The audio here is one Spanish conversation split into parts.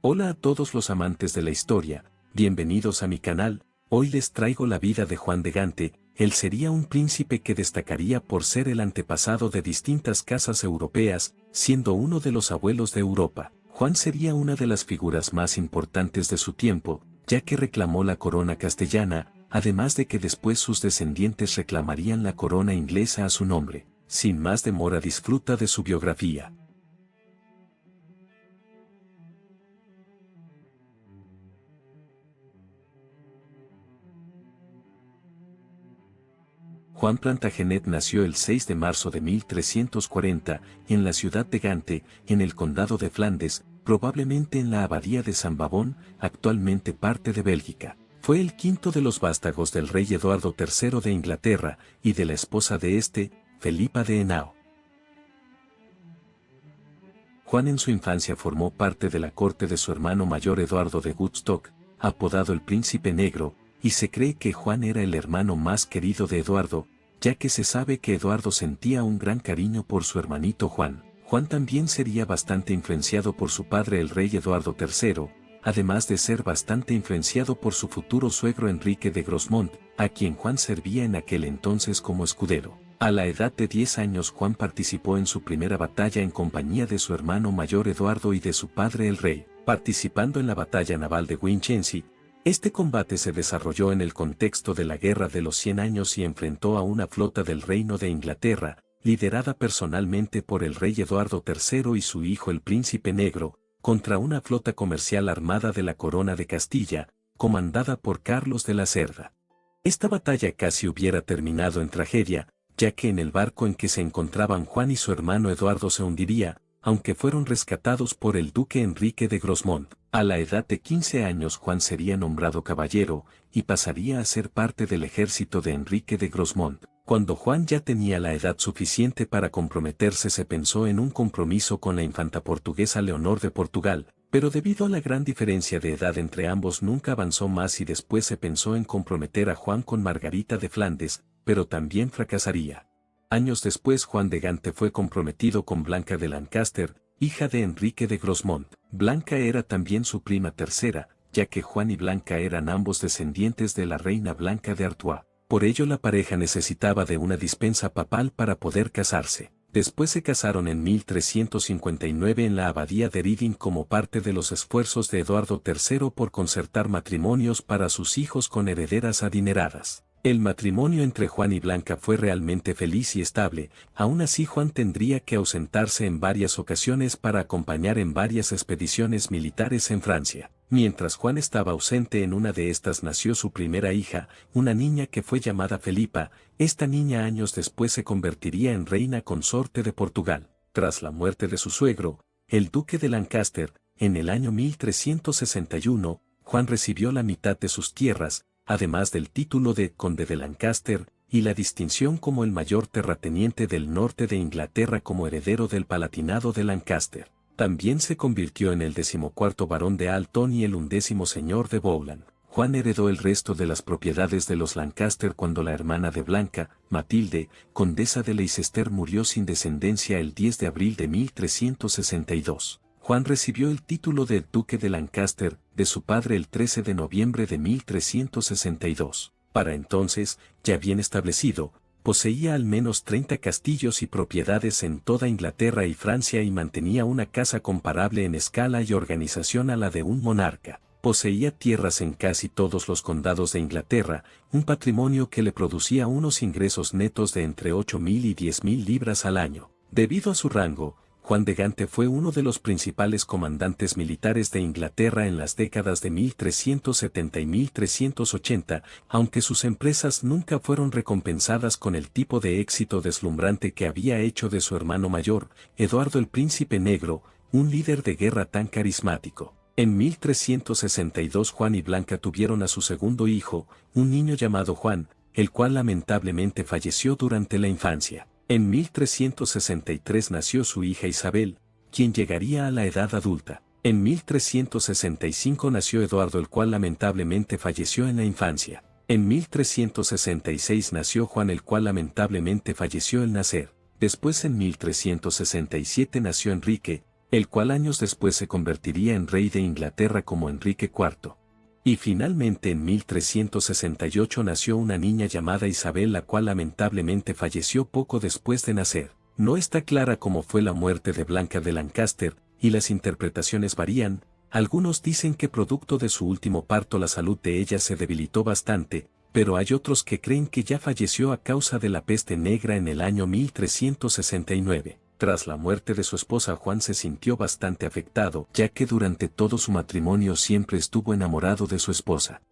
Hola a todos los amantes de la historia, bienvenidos a mi canal. Hoy les traigo la vida de Juan de Gante. Él sería un príncipe que destacaría por ser el antepasado de distintas casas europeas, siendo uno de los abuelos de Europa. Juan sería una de las figuras más importantes de su tiempo, ya que reclamó la corona castellana, además de que después sus descendientes reclamarían la corona inglesa a su nombre. Sin más demora, disfruta de su biografía. Juan Plantagenet nació el 6 de marzo de 1340, en la ciudad de Gante, en el condado de Flandes, probablemente en la abadía de San Bavón, actualmente parte de Bélgica. Fue el quinto de los vástagos del rey Eduardo III de Inglaterra, y de la esposa de este, Felipa de Henao. Juan en su infancia formó parte de la corte de su hermano mayor Eduardo de Woodstock, apodado el Príncipe Negro, y se cree que Juan era el hermano más querido de Eduardo, ya que se sabe que Eduardo sentía un gran cariño por su hermanito Juan. Juan también sería bastante influenciado por su padre el rey Eduardo III, además de ser bastante influenciado por su futuro suegro Enrique de Grosmont, a quien Juan servía en aquel entonces como escudero. A la edad de 10 años Juan participó en su primera batalla en compañía de su hermano mayor Eduardo y de su padre el rey, participando en la batalla naval de Winchelsea. Este combate se desarrolló en el contexto de la Guerra de los 100 años y enfrentó a una flota del Reino de Inglaterra, liderada personalmente por el rey Eduardo III y su hijo el Príncipe Negro, contra una flota comercial armada de la Corona de Castilla, comandada por Carlos de la Cerda. Esta batalla casi hubiera terminado en tragedia, ya que en el barco en que se encontraban Juan y su hermano Eduardo se hundiría, aunque fueron rescatados por el duque Enrique de Grosmont. A la edad de 15 años Juan sería nombrado caballero, y pasaría a ser parte del ejército de Enrique de Grosmont. Cuando Juan ya tenía la edad suficiente para comprometerse, se pensó en un compromiso con la infanta portuguesa Leonor de Portugal, pero debido a la gran diferencia de edad entre ambos nunca avanzó más y después se pensó en comprometer a Juan con Margarita de Flandes, pero también fracasaría. Años después Juan de Gante fue comprometido con Blanca de Lancaster, hija de Enrique de Grosmont. Blanca era también su prima tercera, ya que Juan y Blanca eran ambos descendientes de la reina Blanca de Artois. Por ello la pareja necesitaba de una dispensa papal para poder casarse. Después se casaron en 1359 en la abadía de Reading como parte de los esfuerzos de Eduardo III por concertar matrimonios para sus hijos con herederas adineradas. El matrimonio entre Juan y Blanca fue realmente feliz y estable, aún así Juan tendría que ausentarse en varias ocasiones para acompañar en varias expediciones militares en Francia. Mientras Juan estaba ausente en una de estas nació su primera hija, una niña que fue llamada Felipa. Esta niña años después se convertiría en reina consorte de Portugal. Tras la muerte de su suegro, el duque de Lancaster, en el año 1361, Juan recibió la mitad de sus tierras, además del título de conde de Lancaster, y la distinción como el mayor terrateniente del norte de Inglaterra como heredero del Palatinado de Lancaster. También se convirtió en el 14º barón de Alton y el 11º señor de Bowland. Juan heredó el resto de las propiedades de los Lancaster cuando la hermana de Blanca, Matilde, condesa de Leicester, murió sin descendencia el 10 de abril de 1362. Juan recibió el título de duque de Lancaster de su padre el 13 de noviembre de 1362. Para entonces, ya bien establecido, poseía al menos 30 castillos y propiedades en toda Inglaterra y Francia y mantenía una casa comparable en escala y organización a la de un monarca. Poseía tierras en casi todos los condados de Inglaterra, un patrimonio que le producía unos ingresos netos de entre 8.000 y 10.000 libras al año. Debido a su rango, Juan de Gante fue uno de los principales comandantes militares de Inglaterra en las décadas de 1370 y 1380, aunque sus empresas nunca fueron recompensadas con el tipo de éxito deslumbrante que había hecho de su hermano mayor, Eduardo el Príncipe Negro, un líder de guerra tan carismático. En 1362 Juan y Blanca tuvieron a su segundo hijo, un niño llamado Juan, el cual lamentablemente falleció durante la infancia. En 1363 nació su hija Isabel, quien llegaría a la edad adulta. En 1365 nació Eduardo, el cual lamentablemente falleció en la infancia. En 1366 nació Juan, el cual lamentablemente falleció al nacer. Después en 1367 nació Enrique, el cual años después se convertiría en rey de Inglaterra como Enrique IV. Y finalmente en 1368 nació una niña llamada Isabel, la cual lamentablemente falleció poco después de nacer. No está clara cómo fue la muerte de Blanca de Lancaster, y las interpretaciones varían. Algunos dicen que producto de su último parto la salud de ella se debilitó bastante, pero hay otros que creen que ya falleció a causa de la peste negra en el año 1369. Tras la muerte de su esposa, Juan se sintió bastante afectado, ya que durante todo su matrimonio siempre estuvo enamorado de su esposa.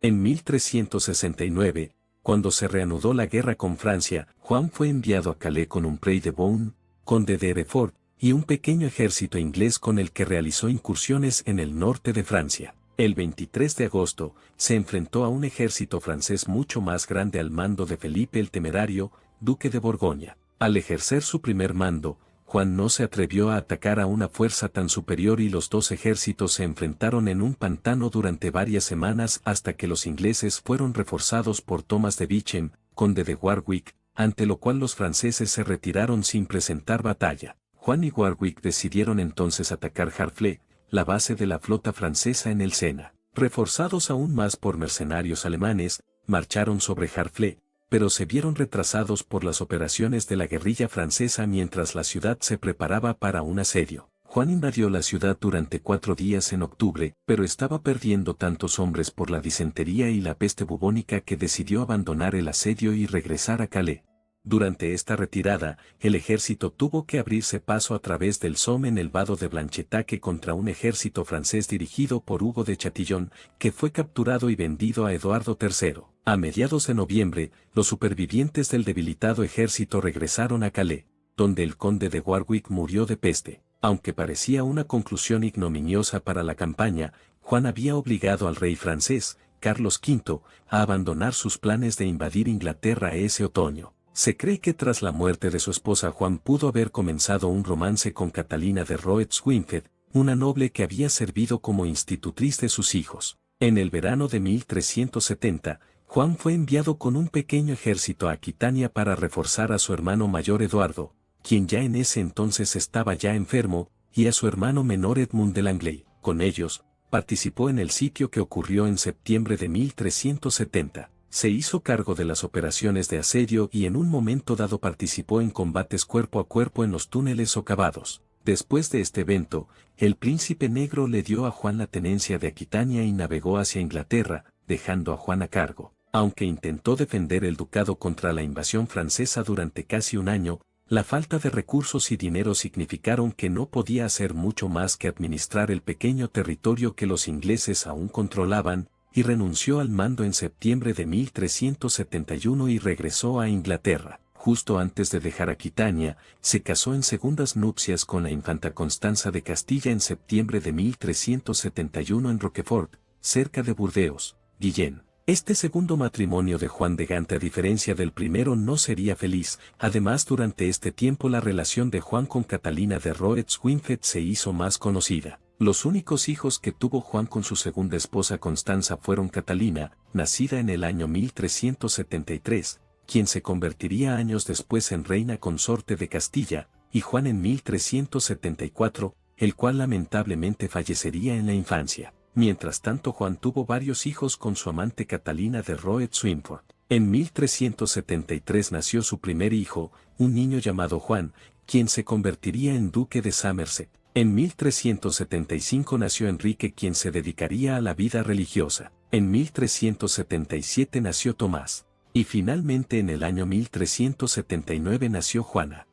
En 1369, cuando se reanudó la guerra con Francia, Juan fue enviado a Calais con un Prey de Beaune, conde de Hereford, y un pequeño ejército inglés con el que realizó incursiones en el norte de Francia. El 23 de agosto, se enfrentó a un ejército francés mucho más grande al mando de Felipe el Temerario, duque de Borgoña. Al ejercer su primer mando, Juan no se atrevió a atacar a una fuerza tan superior y los dos ejércitos se enfrentaron en un pantano durante varias semanas hasta que los ingleses fueron reforzados por Thomas de Beauchamp, conde de Warwick, ante lo cual los franceses se retiraron sin presentar batalla. Juan y Warwick decidieron entonces atacar Harfleur, la base de la flota francesa en el Sena. Reforzados aún más por mercenarios alemanes, marcharon sobre Harfleur, pero se vieron retrasados por las operaciones de la guerrilla francesa mientras la ciudad se preparaba para un asedio. Juan invadió la ciudad durante 4 días en octubre, pero estaba perdiendo tantos hombres por la disentería y la peste bubónica que decidió abandonar el asedio y regresar a Calais. Durante esta retirada, el ejército tuvo que abrirse paso a través del Somme en el vado de Blanchetaque contra un ejército francés dirigido por Hugo de Chatillon, que fue capturado y vendido a Eduardo III. A mediados de noviembre, los supervivientes del debilitado ejército regresaron a Calais, donde el conde de Warwick murió de peste. Aunque parecía una conclusión ignominiosa para la campaña, Juan había obligado al rey francés, Carlos V, a abandonar sus planes de invadir Inglaterra ese otoño. Se cree que tras la muerte de su esposa Juan pudo haber comenzado un romance con Catalina de Roets-Winfeld, una noble que había servido como institutriz de sus hijos. En el verano de 1370, Juan fue enviado con un pequeño ejército a Aquitania para reforzar a su hermano mayor Eduardo, quien ya en ese entonces estaba ya enfermo, y a su hermano menor Edmund de Langley. Con ellos, participó en el sitio que ocurrió en septiembre de 1370. Se hizo cargo de las operaciones de asedio y en un momento dado participó en combates cuerpo a cuerpo en los túneles socavados. Después de este evento, el príncipe negro le dio a Juan la tenencia de Aquitania y navegó hacia Inglaterra, dejando a Juan a cargo. Aunque intentó defender el ducado contra la invasión francesa durante casi un año, la falta de recursos y dinero significaron que no podía hacer mucho más que administrar el pequeño territorio que los ingleses aún controlaban, y renunció al mando en septiembre de 1371 y regresó a Inglaterra. Justo antes de dejar Aquitania, se casó en segundas nupcias con la infanta Constanza de Castilla en septiembre de 1371 en Roquefort, cerca de Burdeos, Guienne. Este segundo matrimonio de Juan de Gante, a diferencia del primero, no sería feliz. Además, durante este tiempo la relación de Juan con Catalina de Roets-Winfeld se hizo más conocida. Los únicos hijos que tuvo Juan con su segunda esposa Constanza fueron Catalina, nacida en el año 1373, quien se convertiría años después en reina consorte de Castilla, y Juan en 1374, el cual lamentablemente fallecería en la infancia. Mientras tanto, Juan tuvo varios hijos con su amante Catalina de Roets-Winfeld. En 1373 nació su primer hijo, un niño llamado Juan, quien se convertiría en duque de Somerset. En 1375 nació Enrique, quien se dedicaría a la vida religiosa. En 1377 nació Tomás. Y finalmente en el año 1379 nació Juana.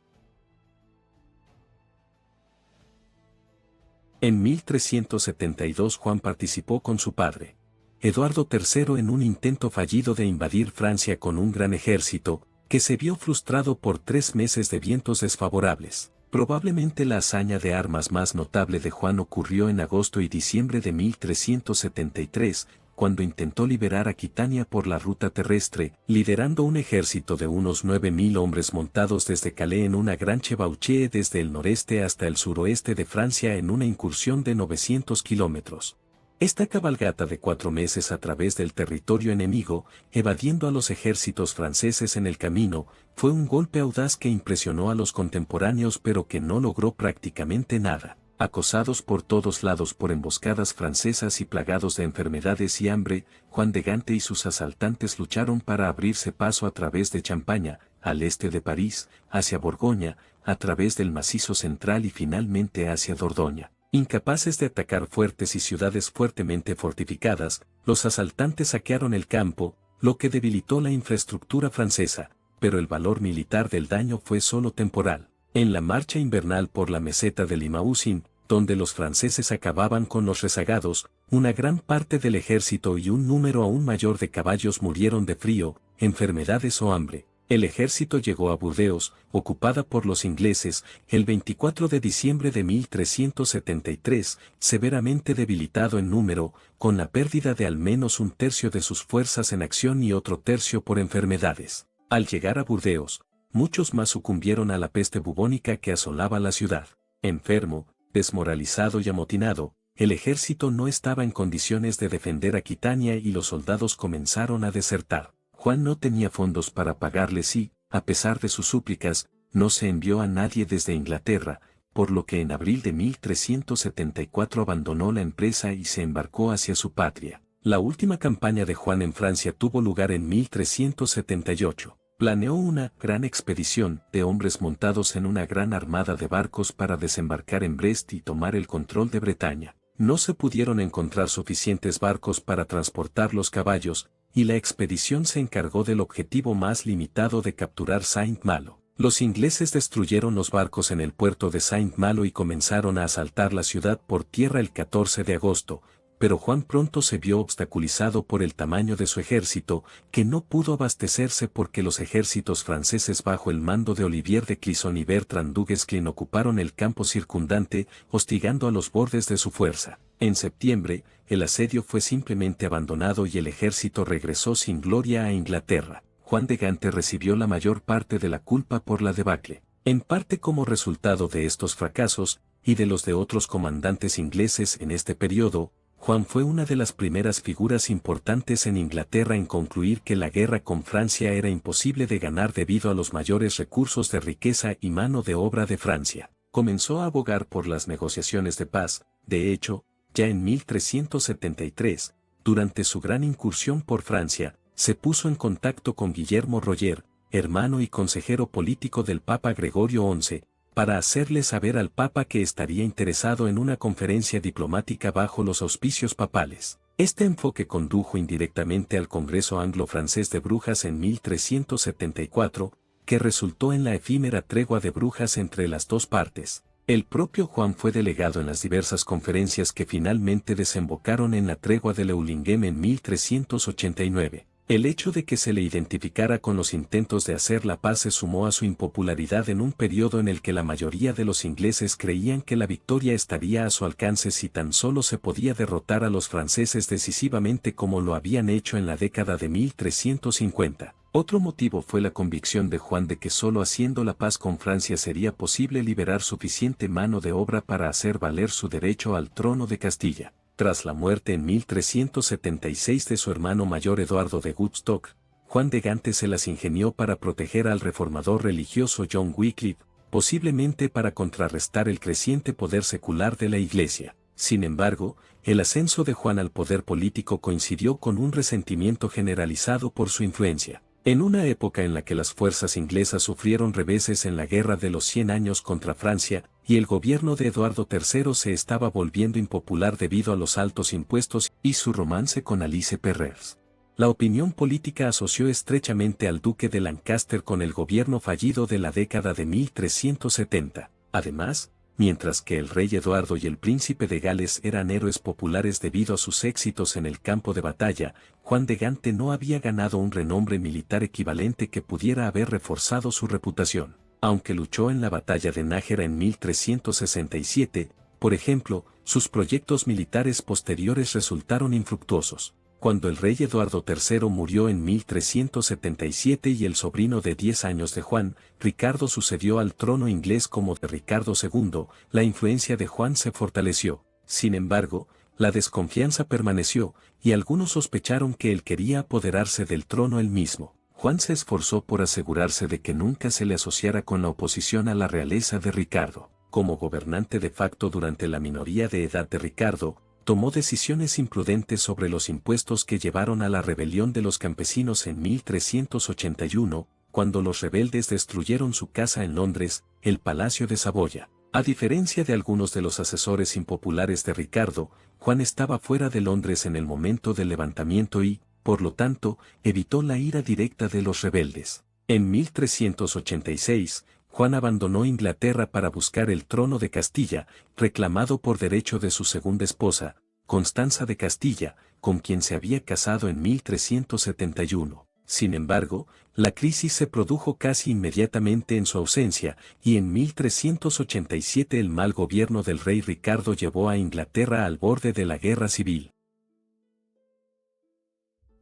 En 1372 Juan participó con su padre, Eduardo III, en un intento fallido de invadir Francia con un gran ejército, que se vio frustrado por 3 meses de vientos desfavorables. Probablemente la hazaña de armas más notable de Juan ocurrió en agosto y diciembre de 1373, cuando intentó liberar Aquitania por la ruta terrestre, liderando un ejército de unos 9.000 hombres montados desde Calais en una gran chevauchée desde el noreste hasta el suroeste de Francia en una incursión de 900 kilómetros. Esta cabalgata de 4 meses a través del territorio enemigo, evadiendo a los ejércitos franceses en el camino, fue un golpe audaz que impresionó a los contemporáneos pero que no logró prácticamente nada. Acosados por todos lados por emboscadas francesas y plagados de enfermedades y hambre, Juan de Gante y sus asaltantes lucharon para abrirse paso a través de Champaña, al este de París, hacia Borgoña, a través del macizo central y finalmente hacia Dordoña. Incapaces de atacar fuertes y ciudades fuertemente fortificadas, los asaltantes saquearon el campo, lo que debilitó la infraestructura francesa, pero el valor militar del daño fue solo temporal. En la marcha invernal por la meseta de Limousin, donde los franceses acababan con los rezagados, una gran parte del ejército y un número aún mayor de caballos murieron de frío, enfermedades o hambre. El ejército llegó a Burdeos, ocupada por los ingleses, el 24 de diciembre de 1373, severamente debilitado en número, con la pérdida de al menos un tercio de sus fuerzas en acción y otro tercio por enfermedades. Al llegar a Burdeos, muchos más sucumbieron a la peste bubónica que asolaba la ciudad. Enfermo, desmoralizado y amotinado, el ejército no estaba en condiciones de defender Aquitania y los soldados comenzaron a desertar. Juan no tenía fondos para pagarles y, a pesar de sus súplicas, no se envió a nadie desde Inglaterra, por lo que en abril de 1374 abandonó la empresa y se embarcó hacia su patria. La última campaña de Juan en Francia tuvo lugar en 1378. Planeó una gran expedición de hombres montados en una gran armada de barcos para desembarcar en Brest y tomar el control de Bretaña. No se pudieron encontrar suficientes barcos para transportar los caballos, y la expedición se encargó del objetivo más limitado de capturar Saint-Malo. Los ingleses destruyeron los barcos en el puerto de Saint-Malo y comenzaron a asaltar la ciudad por tierra el 14 de agosto, pero Juan pronto se vio obstaculizado por el tamaño de su ejército, que no pudo abastecerse porque los ejércitos franceses bajo el mando de Olivier de Clisson y Bertrand du Guesclin ocuparon el campo circundante, hostigando a los bordes de su fuerza. En septiembre, el asedio fue simplemente abandonado y el ejército regresó sin gloria a Inglaterra. Juan de Gante recibió la mayor parte de la culpa por la debacle. En parte como resultado de estos fracasos, y de los de otros comandantes ingleses en este periodo, Juan fue una de las primeras figuras importantes en Inglaterra en concluir que la guerra con Francia era imposible de ganar debido a los mayores recursos de riqueza y mano de obra de Francia. Comenzó a abogar por las negociaciones de paz, de hecho, ya en 1373, durante su gran incursión por Francia, se puso en contacto con Guillermo Roger, hermano y consejero político del Papa Gregorio XI, para hacerle saber al Papa que estaría interesado en una conferencia diplomática bajo los auspicios papales. Este enfoque condujo indirectamente al Congreso Anglo-Francés de Brujas en 1374, que resultó en la efímera tregua de Brujas entre las dos partes. El propio Juan fue delegado en las diversas conferencias que finalmente desembocaron en la tregua de Leulinghem en 1389. El hecho de que se le identificara con los intentos de hacer la paz se sumó a su impopularidad en un periodo en el que la mayoría de los ingleses creían que la victoria estaría a su alcance si tan solo se podía derrotar a los franceses decisivamente como lo habían hecho en la década de 1350. Otro motivo fue la convicción de Juan de que solo haciendo la paz con Francia sería posible liberar suficiente mano de obra para hacer valer su derecho al trono de Castilla. Tras la muerte en 1376 de su hermano mayor Eduardo de Woodstock, Juan de Gante se las ingenió para proteger al reformador religioso John Wycliffe, posiblemente para contrarrestar el creciente poder secular de la Iglesia. Sin embargo, el ascenso de Juan al poder político coincidió con un resentimiento generalizado por su influencia. En una época en la que las fuerzas inglesas sufrieron reveses en la Guerra de los 100 años contra Francia, y el gobierno de Eduardo III se estaba volviendo impopular debido a los altos impuestos y su romance con Alice Perrers. La opinión política asoció estrechamente al duque de Lancaster con el gobierno fallido de la década de 1370. Además, mientras que el rey Eduardo y el príncipe de Gales eran héroes populares debido a sus éxitos en el campo de batalla, Juan de Gante no había ganado un renombre militar equivalente que pudiera haber reforzado su reputación. Aunque luchó en la batalla de Nájera en 1367, por ejemplo, sus proyectos militares posteriores resultaron infructuosos. Cuando el rey Eduardo III murió en 1377 y el sobrino de 10 años de Juan, Ricardo sucedió al trono inglés como de Ricardo II, la influencia de Juan se fortaleció. Sin embargo, la desconfianza permaneció, y algunos sospecharon que él quería apoderarse del trono él mismo. Juan se esforzó por asegurarse de que nunca se le asociara con la oposición a la realeza de Ricardo. Como gobernante de facto durante la minoría de edad de Ricardo, tomó decisiones imprudentes sobre los impuestos que llevaron a la rebelión de los campesinos en 1381, cuando los rebeldes destruyeron su casa en Londres, el Palacio de Saboya. A diferencia de algunos de los asesores impopulares de Ricardo, Juan estaba fuera de Londres en el momento del levantamiento y, por lo tanto, evitó la ira directa de los rebeldes. En 1386, Juan abandonó Inglaterra para buscar el trono de Castilla, reclamado por derecho de su segunda esposa, Constanza de Castilla, con quien se había casado en 1371. Sin embargo, la crisis se produjo casi inmediatamente en su ausencia, y en 1387 el mal gobierno del rey Ricardo llevó a Inglaterra al borde de la guerra civil.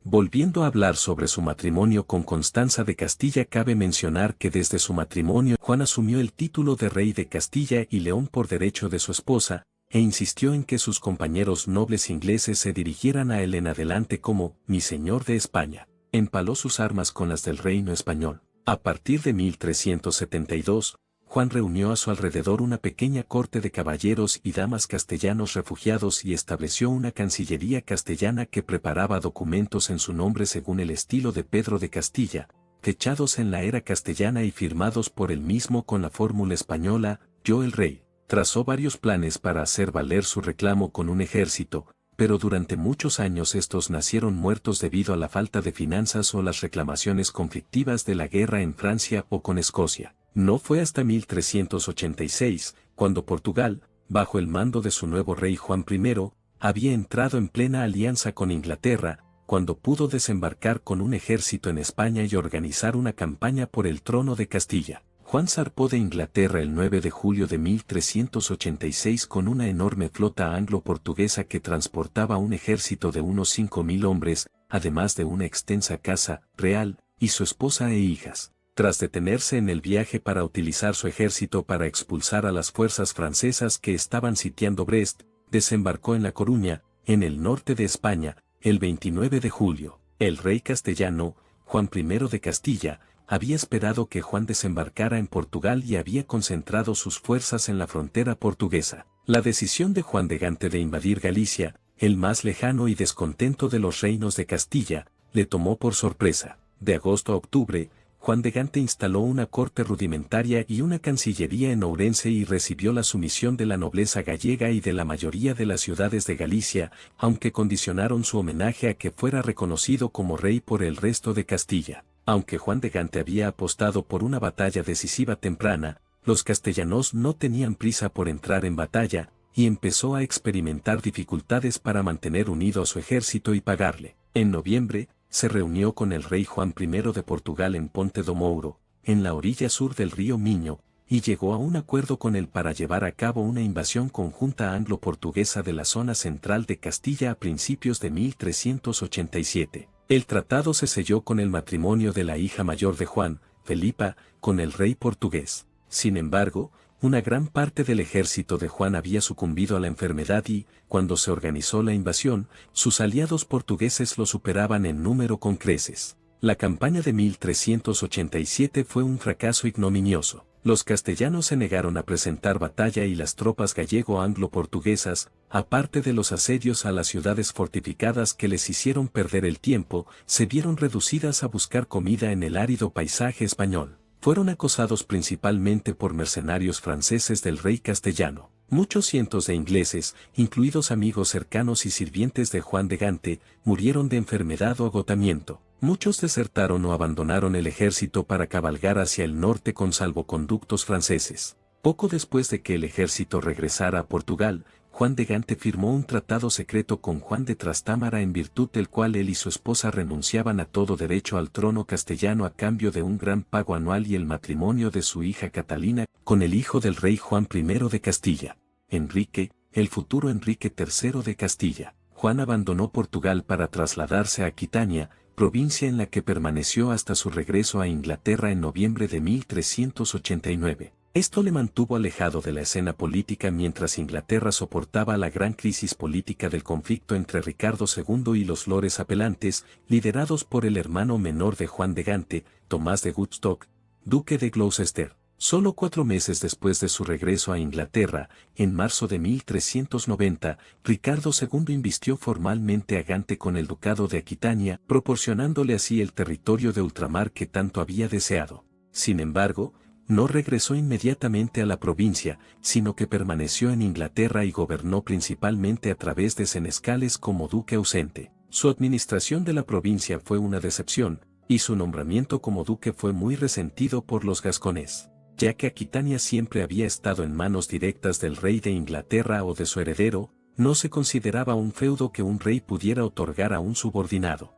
Volviendo a hablar sobre su matrimonio con Constanza de Castilla, cabe mencionar que desde su matrimonio Juan asumió el título de rey de Castilla y León por derecho de su esposa, e insistió en que sus compañeros nobles ingleses se dirigieran a él en adelante como «mi señor de España». Empaló sus armas con las del reino español. A partir de 1372, Juan reunió a su alrededor una pequeña corte de caballeros y damas castellanos refugiados y estableció una cancillería castellana que preparaba documentos en su nombre según el estilo de Pedro de Castilla, fechados en la era castellana y firmados por él mismo con la fórmula española, «Yo el rey». Trazó varios planes para hacer valer su reclamo con un ejército, pero durante muchos años estos nacieron muertos debido a la falta de finanzas o las reclamaciones conflictivas de la guerra en Francia o con Escocia. No fue hasta 1386, cuando Portugal, bajo el mando de su nuevo rey Juan I, había entrado en plena alianza con Inglaterra, cuando pudo desembarcar con un ejército en España y organizar una campaña por el trono de Castilla. Juan zarpó de Inglaterra el 9 de julio de 1386 con una enorme flota anglo-portuguesa que transportaba un ejército de unos 5.000 hombres, además de una extensa casa real, y su esposa e hijas. Tras detenerse en el viaje para utilizar su ejército para expulsar a las fuerzas francesas que estaban sitiando Brest, desembarcó en La Coruña, en el norte de España, el 29 de julio. El rey castellano, Juan I de Castilla, había esperado que Juan desembarcara en Portugal y había concentrado sus fuerzas en la frontera portuguesa. La decisión de Juan de Gante de invadir Galicia, el más lejano y descontento de los reinos de Castilla, le tomó por sorpresa. De agosto a octubre, Juan de Gante instaló una corte rudimentaria y una cancillería en Ourense y recibió la sumisión de la nobleza gallega y de la mayoría de las ciudades de Galicia, aunque condicionaron su homenaje a que fuera reconocido como rey por el resto de Castilla. Aunque Juan de Gante había apostado por una batalla decisiva temprana, los castellanos no tenían prisa por entrar en batalla, y empezó a experimentar dificultades para mantener unido a su ejército y pagarle. En noviembre, se reunió con el rey Juan I de Portugal en Ponte do Mouro, en la orilla sur del río Miño, y llegó a un acuerdo con él para llevar a cabo una invasión conjunta anglo-portuguesa de la zona central de Castilla a principios de 1387. El tratado se selló con el matrimonio de la hija mayor de Juan, Felipa, con el rey portugués. Sin embargo, una gran parte del ejército de Juan había sucumbido a la enfermedad y, cuando se organizó la invasión, sus aliados portugueses lo superaban en número con creces. La campaña de 1387 fue un fracaso ignominioso. Los castellanos se negaron a presentar batalla y las tropas gallego-anglo-portuguesas, aparte de los asedios a las ciudades fortificadas que les hicieron perder el tiempo, se vieron reducidas a buscar comida en el árido paisaje español. Fueron acosados principalmente por mercenarios franceses del rey castellano. Muchos cientos de ingleses, incluidos amigos cercanos y sirvientes de Juan de Gante, murieron de enfermedad o agotamiento. Muchos desertaron o abandonaron el ejército para cabalgar hacia el norte con salvoconductos franceses. Poco después de que el ejército regresara a Portugal, Juan de Gante firmó un tratado secreto con Juan de Trastámara en virtud del cual él y su esposa renunciaban a todo derecho al trono castellano a cambio de un gran pago anual y el matrimonio de su hija Catalina con el hijo del rey Juan I de Castilla, Enrique, el futuro Enrique III de Castilla. Juan abandonó Portugal para trasladarse a Aquitania, provincia en la que permaneció hasta su regreso a Inglaterra en noviembre de 1389. Esto le mantuvo alejado de la escena política mientras Inglaterra soportaba la gran crisis política del conflicto entre Ricardo II y los lores apelantes, liderados por el hermano menor de Juan de Gante, Tomás de Woodstock, duque de Gloucester. Solo 4 meses después de su regreso a Inglaterra, en marzo de 1390, Ricardo II invistió formalmente a Gante con el ducado de Aquitania, proporcionándole así el territorio de ultramar que tanto había deseado. Sin embargo, no regresó inmediatamente a la provincia, sino que permaneció en Inglaterra y gobernó principalmente a través de senescales como duque ausente. Su administración de la provincia fue una decepción, y su nombramiento como duque fue muy resentido por los gascones, ya que Aquitania siempre había estado en manos directas del rey de Inglaterra o de su heredero, no se consideraba un feudo que un rey pudiera otorgar a un subordinado.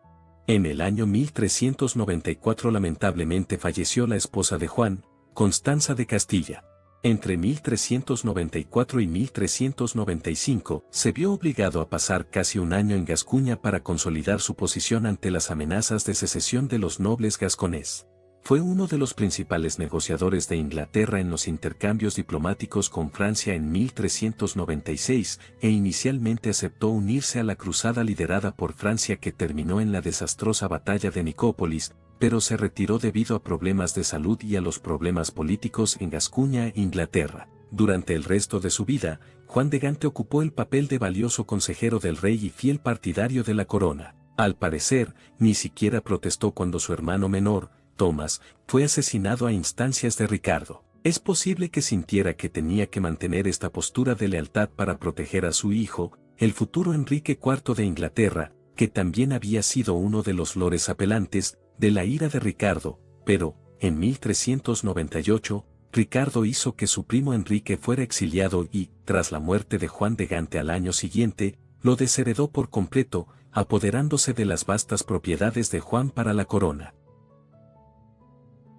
En el año 1394 lamentablemente falleció la esposa de Juan, Constanza de Castilla. Entre 1394 y 1395, se vio obligado a pasar casi un año en Gascuña para consolidar su posición ante las amenazas de secesión de los nobles gasconés. Fue uno de los principales negociadores de Inglaterra en los intercambios diplomáticos con Francia en 1396 e inicialmente aceptó unirse a la cruzada liderada por Francia que terminó en la desastrosa batalla de Nicópolis, pero se retiró debido a problemas de salud y a los problemas políticos en Gascuña, Inglaterra. Durante el resto de su vida, Juan de Gante ocupó el papel de valioso consejero del rey y fiel partidario de la corona. Al parecer, ni siquiera protestó cuando su hermano menor, Tomás, fue asesinado a instancias de Ricardo. Es posible que sintiera que tenía que mantener esta postura de lealtad para proteger a su hijo, el futuro Enrique IV de Inglaterra, que también había sido uno de los lores apelantes, de la ira de Ricardo, pero, en 1398, Ricardo hizo que su primo Enrique fuera exiliado y, tras la muerte de Juan de Gante al año siguiente, lo desheredó por completo, apoderándose de las vastas propiedades de Juan para la corona.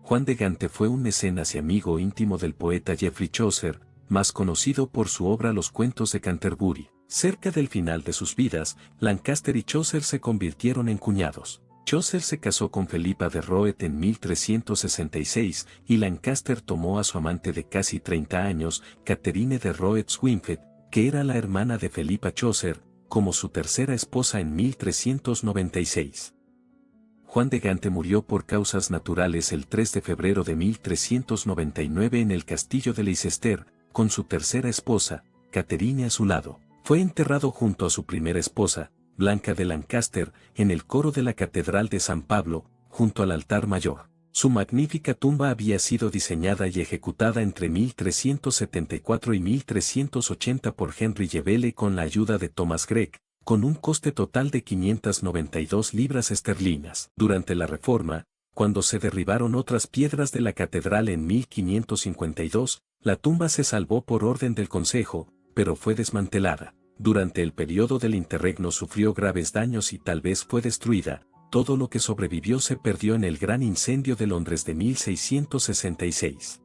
Juan de Gante fue un mecenas y amigo íntimo del poeta Geoffrey Chaucer, más conocido por su obra Los cuentos de Canterbury. Cerca del final de sus vidas, Lancaster y Chaucer se convirtieron en cuñados. Chaucer se casó con Felipa de Roet en 1366 y Lancaster tomó a su amante de casi 30 años, Catherine de Roet-Swynford, que era la hermana de Felipa Chaucer, como su tercera esposa en 1396. Juan de Gante murió por causas naturales el 3 de febrero de 1399 en el castillo de Leicester, con su tercera esposa, Catherine a su lado. Fue enterrado junto a su primera esposa, Blanca de Lancaster, en el coro de la Catedral de San Pablo, junto al altar mayor. Su magnífica tumba había sido diseñada y ejecutada entre 1374 y 1380 por Henry Jebele con la ayuda de Thomas Gregg, con un coste total de 592 libras esterlinas. Durante la Reforma, cuando se derribaron otras piedras de la catedral en 1552, la tumba se salvó por orden del Consejo, pero fue desmantelada. Durante el periodo del interregno sufrió graves daños y tal vez fue destruida. Todo lo que sobrevivió se perdió en el Gran Incendio de Londres de 1666.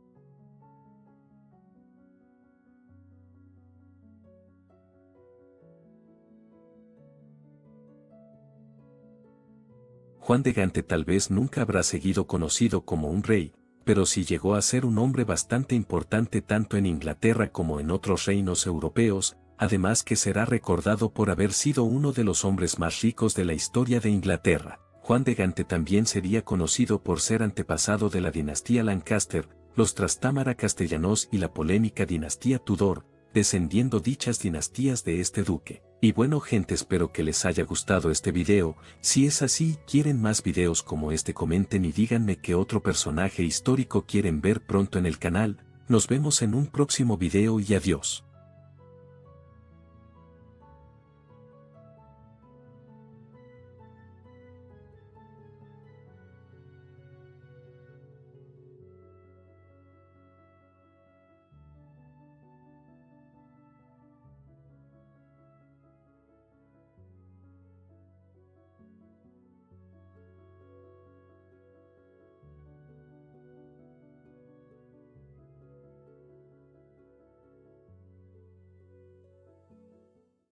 Juan de Gante tal vez nunca habrá seguido conocido como un rey, pero sí llegó a ser un hombre bastante importante tanto en Inglaterra como en otros reinos europeos, además que será recordado por haber sido uno de los hombres más ricos de la historia de Inglaterra. Juan de Gante también sería conocido por ser antepasado de la dinastía Lancaster, los Trastámara castellanos y la polémica dinastía Tudor, descendiendo dichas dinastías de este duque. Y bueno gente, espero que les haya gustado este video. Si es así, quieren más videos como este, comenten y díganme qué otro personaje histórico quieren ver pronto en el canal. Nos vemos en un próximo video y adiós.